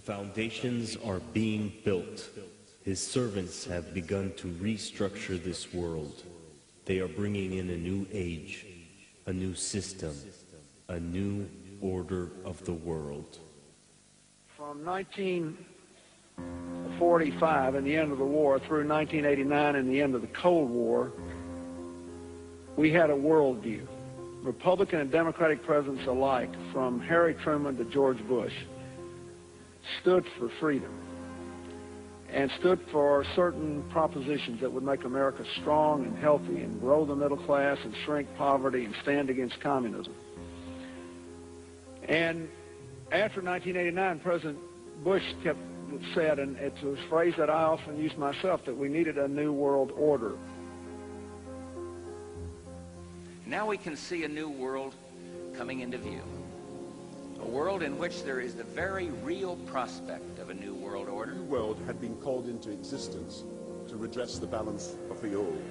foundations are being built. His servants have begun to restructure this world. They are bringing in a new age, a new system, a new order of the world. From 1945 and the end of the war through 1989 and the end of the Cold War, we had a worldview. Republican and Democratic presidents alike, from Harry Truman to George Bush, stood for freedom and stood for certain propositions that would make America strong and healthy and grow the middle class and shrink poverty and stand against communism. And after 1989, President Bush said, and it's a phrase that I often use myself, that we needed a new world order. Now we can see a new world coming into view. A world in which there is the very real prospect of a new world order. The new world had been called into existence to redress the balance of the old.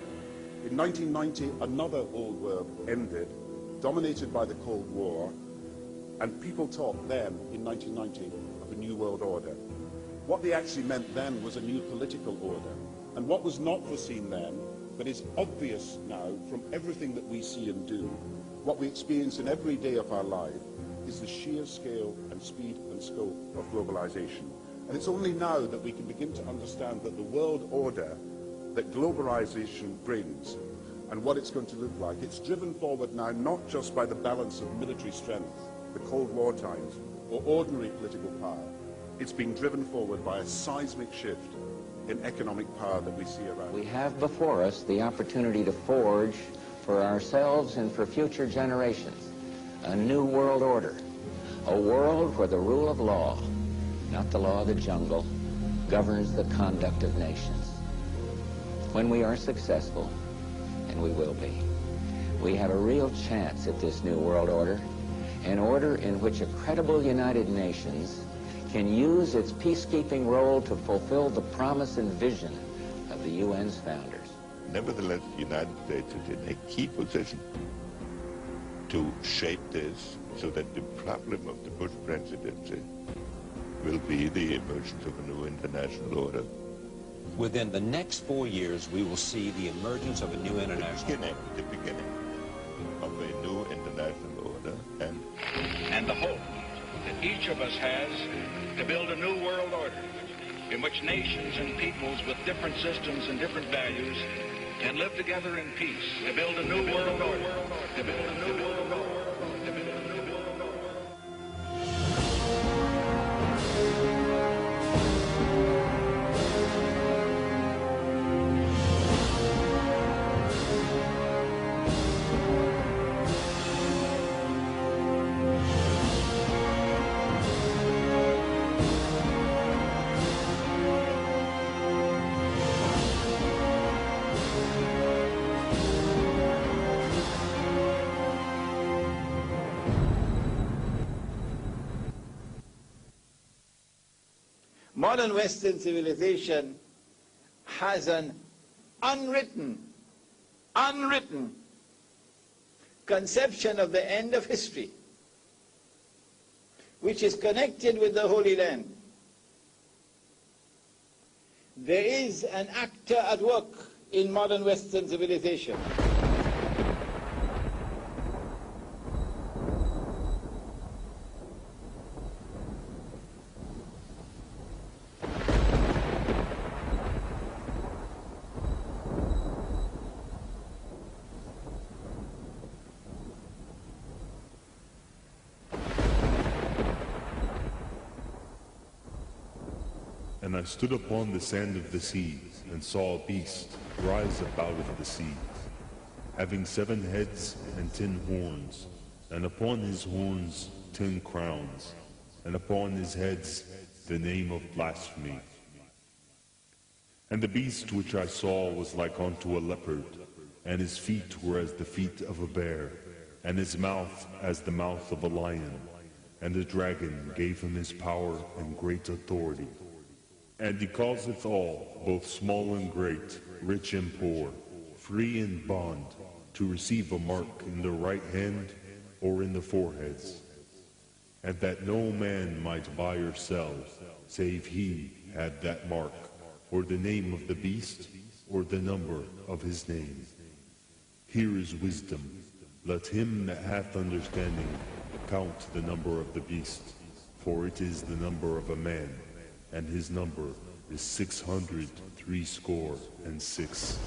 In 1990, another old world ended, dominated by the Cold War, and people talked then, in 1990, of a new world order. What they actually meant then was a new political order. And what was not foreseen then, but is obvious now from everything that we see and do, what we experience in every day of our life, is the sheer scale and speed and scope of globalization. And it's only now that we can begin to understand that the world order that globalization brings and what it's going to look like, it's driven forward now not just by the balance of military strength, the Cold War times, or ordinary political power. It's being driven forward by a seismic shift in economic power that we see around. We have before us the opportunity to forge for ourselves and for future generations a new world order, a world where the rule of law, not the law of the jungle, governs the conduct of nations. When we are successful, and we will be, we have a real chance at this new world order, an order in which a credible United Nations can use its peacekeeping role to fulfill the promise and vision of the UN's founders. Nevertheless, the United States is in a key position to shape this so that the problem of the Bush presidency will be the emergence of a new international order. Within the next 4 years, we will see the emergence of a new international order. The beginning of a new international order and the hope that each of us has to build a new world order in which nations and peoples with different systems and different values can live together in peace, to build a new world order, to build a new world order. Modern Western civilization has an unwritten conception of the end of history, which is connected with the Holy Land. There is an actor at work in modern Western civilization. And I stood upon the sand of the sea, and saw a beast rise up out of the sea, having 7 heads and 10 horns, and upon his horns 10 crowns, and upon his heads the name of blasphemy. And the beast which I saw was like unto a leopard, and his feet were as the feet of a bear, and his mouth as the mouth of a lion. And the dragon gave him his power and great authority. And he causeth all, both small and great, rich and poor, free and bond, to receive a mark in the right hand or in the foreheads, and that no man might buy or sell, save he had that mark, or the name of the beast, or the number of his name. Here is wisdom. Let him that hath understanding count the number of the beast, for it is the number of a man, and his number is 666.